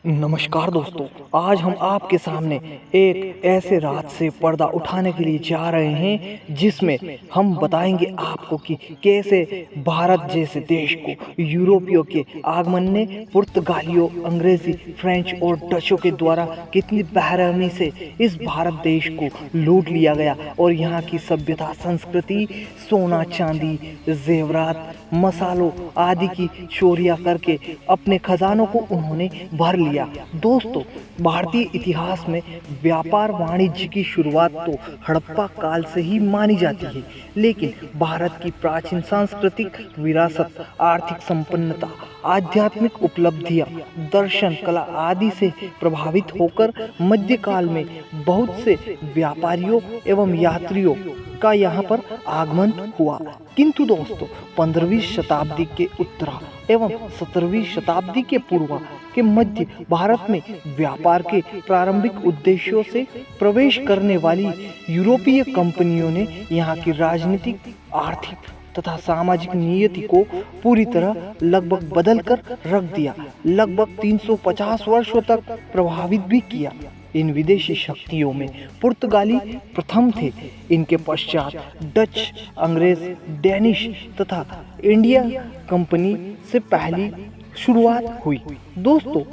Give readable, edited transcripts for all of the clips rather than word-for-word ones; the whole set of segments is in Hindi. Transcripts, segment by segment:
नमस्कार दोस्तों, आज हम आपके सामने एक ऐसे राज से पर्दा उठाने के लिए जा रहे हैं जिसमें हम बताएंगे आपको कि कैसे भारत जैसे देश को यूरोपियों के आगमन ने पुर्तगालियों, अंग्रेजी, फ्रेंच और डचों के द्वारा कितनी बेरहमी से इस भारत देश को लूट लिया गया और यहाँ की सभ्यता, संस्कृति, सोना चांदी, जेवरात, मसालों आदि की चोरियां करके अपने खजानों को उन्होंने भर लिया। दोस्तों, भारतीय इतिहास में व्यापार वाणिज्य की शुरुआत तो हड़प्पा काल से ही मानी जाती है, लेकिन भारत की प्राचीन सांस्कृतिक विरासत, आर्थिक संपन्नता, आध्यात्मिक उपलब्धियां, दर्शन, कला आदि से प्रभावित होकर मध्यकाल में बहुत से व्यापारियों एवं यात्रियों का यहाँ पर आगमन हुआ। किंतु दोस्तों, 15वीं शताब्दी के उत्तरा एवं 17वीं शताब्दी के पूर्वा के मध्य भारत में व्यापार के प्रारंभिक उद्देश्यों से प्रवेश करने वाली यूरोपीय कंपनियों ने यहाँ की राजनीतिक, आर्थिक तथा सामाजिक नियति को पूरी तरह लगभग बदल कर रख दिया। लगभग 350 वर्षों तक प्रभावित भी किया। इन विदेशी शक्तियों में पुर्तगाली प्रथम थे। इनके पश्चात डच, अंग्रेज, डेनिश तथा इंडिया कंपनी से पहली शुरुआत हुई। दोस्तों,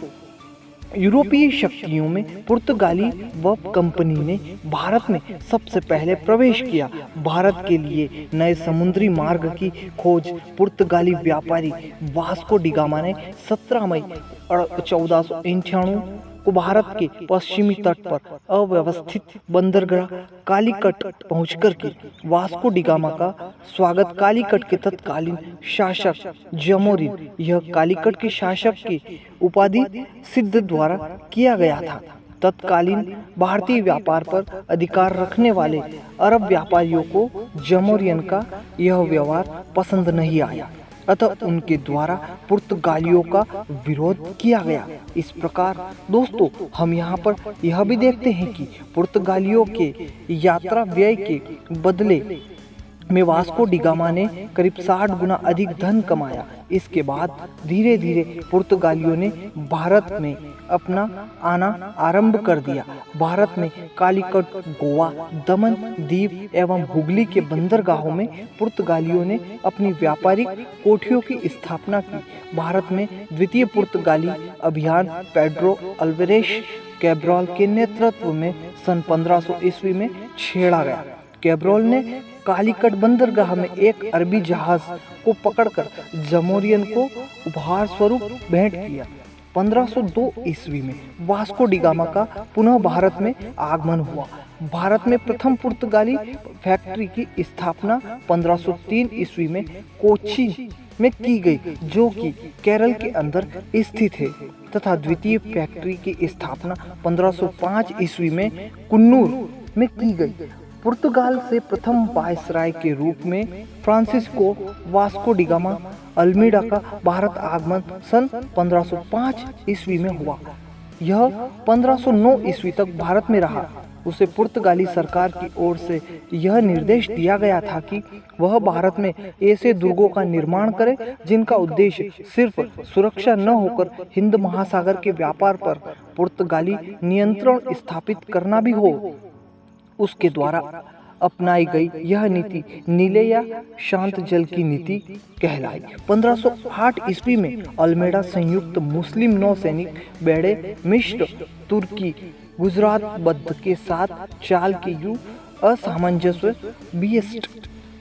यूरोपीय शक्तियों में पुर्तगाली व कंपनी ने भारत में सबसे पहले प्रवेश किया। भारत के लिए नए समुद्री मार्ग की खोज पुर्तगाली व्यापारी वास्को डी गामा ने 17 मई 1498 को भारत के पश्चिमी तट पर अव्यवस्थित बंदरगाह कालीकट पहुंचकर की। वास्को डी गामा का स्वागत कालीकट के तत्कालीन शासक जमोरिन, यह कालीकट के शासक की उपाधि सिद्ध द्वारा किया गया था। तत्कालीन भारतीय व्यापार पर अधिकार रखने वाले अरब व्यापारियों को जमोरियन का यह व्यवहार पसंद नहीं आया, अतः उनके द्वारा पुर्तगालियों का विरोध किया गया। इस प्रकार दोस्तों, हम यहाँ पर यह भी देखते हैं कि पुर्तगालियों के यात्रा व्यय के बदले में वास्को डी गामा ने करीब 60 गुना अधिक धन कमाया। इसके बाद धीरे धीरे पुर्तगालियों ने भारत में अपना आना आरंभ कर दिया। भारत में कालीकट, गोवा, दमन दीव एवं हुगली के बंदरगाहों में पुर्तगालियों ने अपनी व्यापारिक कोठियों की स्थापना की। भारत में द्वितीय पुर्तगाली अभियान पेड्रो अल्वारेस कैब्रल के नेतृत्व में सन 1500 ईस्वी में छेड़ा गया। कैब्रल ने कालीकट बंदरगाह में एक अरबी जहाज को पकड़कर जमोरियन को उपहार स्वरूप भेंट किया। 1502 ईस्वी में वास्को डी गामा का पुनः भारत में आगमन हुआ। भारत में प्रथम पुर्तगाली फैक्ट्री की स्थापना 1503 ईस्वी में कोच्चि में की गई, जो कि केरल के अंदर स्थित है, तथा द्वितीय फैक्ट्री की स्थापना 1505 ईस्वी में कुन्नूर में की गई। पुर्तगाल से प्रथम वायसराय के रूप में Francisco Vasco D gamma Almeida का भारत आगमन सन 1505 ईस्वी में हुआ। यह 1509 ईस्वी तक भारत में रहा। उसे पुर्तगाली सरकार की ओर से यह निर्देश दिया गया था कि वह भारत में ऐसे दुर्गों का निर्माण करे जिनका उद्देश्य सिर्फ सुरक्षा न होकर हिंद महासागर के व्यापार पर पुर्तगाली नियंत्रण स्थापित करना भी हो। उसके द्वारा अपनाई गई यह नीति नीले या शांत जल की नीति कहलाई। 1508 ईस्वी में अल्मेडा संयुक्त मुस्लिम नौसैनिक बेड़े मिस्र, तुर्की, गुजरात बद्ध के साथ चाल के युग असामंजस्य बीएस्ट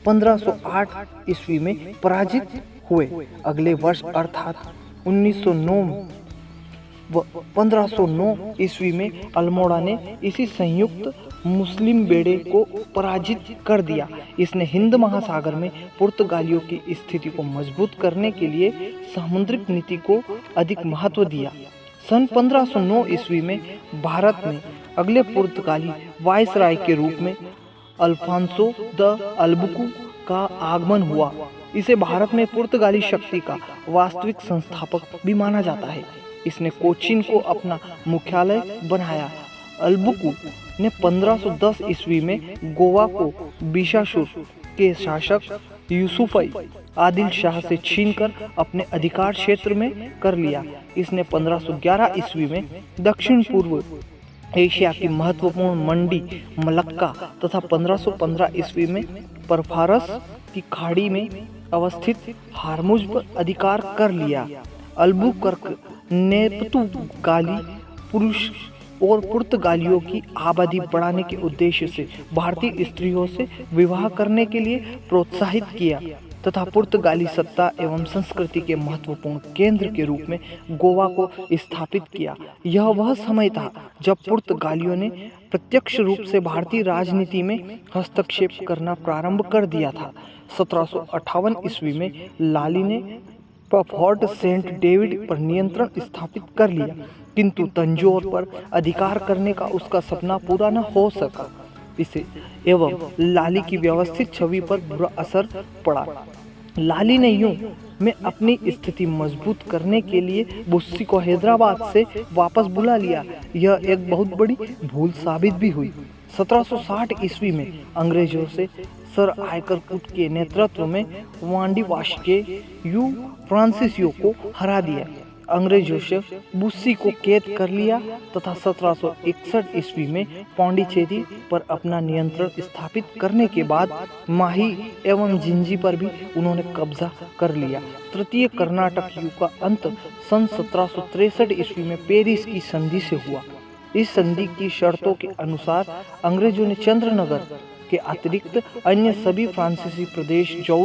1508 ईस्वी में पराजित हुए। अगले वर्ष अर्थात 1509 ईस्वी में अल्मोड़ा ने इसी संयुक्त मुस्लिम बेड़े को पराजित कर दिया। इसने हिंद महासागर में पुर्तगालियों की स्थिति को मजबूत करने के लिए सामुद्रिक नीति को अधिक महत्व दिया। सन 1509 ईस्वी में भारत में अगले पुर्तगाली वायसराय के रूप में अल्फांसो द अल्बुकु का आगमन हुआ। इसे भारत में पुर्तगाली शक्ति का वास्तविक संस्थापक भी माना जाता है। इसने कोचीन को अपना मुख्यालय बनाया। अल्बुकु ने 1510 ईस्वी में गोवा को बिशासुर के शासक यूसुफई आदिल शाह से छीनकर अपने अधिकार क्षेत्र में कर लिया। इसने 1511 ईस्वी में दक्षिण पूर्व एशिया की महत्वपूर्ण मंडी मलक्का तथा 1515 ईस्वी में परफारस की खाड़ी में अवस्थित हारमुज पर अधिकार कर लिया। अल्बुकर्क ने पुर्तगाली पुरुष और पुर्तगालियों की आबादी बढ़ाने के उद्देश्य से भारतीय स्त्रियों से विवाह करने के लिए प्रोत्साहित किया तथा पुर्तगाली सत्ता एवं संस्कृति के महत्वपूर्ण केंद्र के रूप में गोवा को स्थापित किया। यह वह समय था जब पुर्तगालियों ने प्रत्यक्ष रूप से भारतीय राजनीति में हस्तक्षेप करना प्रारंभ कर दिया था। 1758 ईस्वी में लाली ने फोर्ट सेंट डेविड पर नियंत्रण स्थापित कर लिया, किंतु तंजौर पर अधिकार करने का उसका सपना पूरा न हो सका। इसे एवं लाली की व्यवस्थित छवि पर बुरा असर पड़ा। लाली ने यूं में अपनी स्थिति मजबूत करने के लिए बुस्सी को हैदराबाद से वापस बुला लिया। यह एक बहुत बड़ी भूल साबित भी हुई। 1760 ईस्वी में अंग्रेजों से सर आयकर कूट के नेतृत्व में वांडीवाश के यू फ्रांसिसियो को हरा दिया। अंग्रेजों से बुस्सी को कैद कर लिया तथा 1761 ईस्वी में पांडिचेरी पर अपना नियंत्रण स्थापित करने के बाद माही एवं जिंजी पर भी उन्होंने कब्जा कर लिया। तृतीय कर्नाटक युग का अंत सन 1763 ईस्वी में पेरिस की संधि से हुआ। इस संधि की शर्तों के अनुसार अंग्रेजों ने चंद्रनगर के अतिरिक्त अन्य सभी फ्रांसीसी प्रदेश जो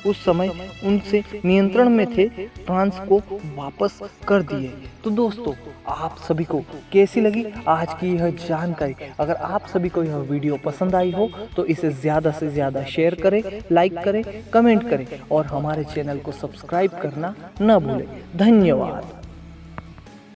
उस समय उनसे नियंत्रण में थे, फ्रांस को वापस कर दिए। तो दोस्तों, आप सभी को कैसी लगी आज की यह जानकारी? अगर आप सभी को यह वीडियो पसंद आई हो तो इसे ज़्यादा से ज़्यादा शेयर करें, लाइक करें, कमेंट करें और हमारे चैनल को सब्सक्राइब करना न भूलें। धन्यवाद।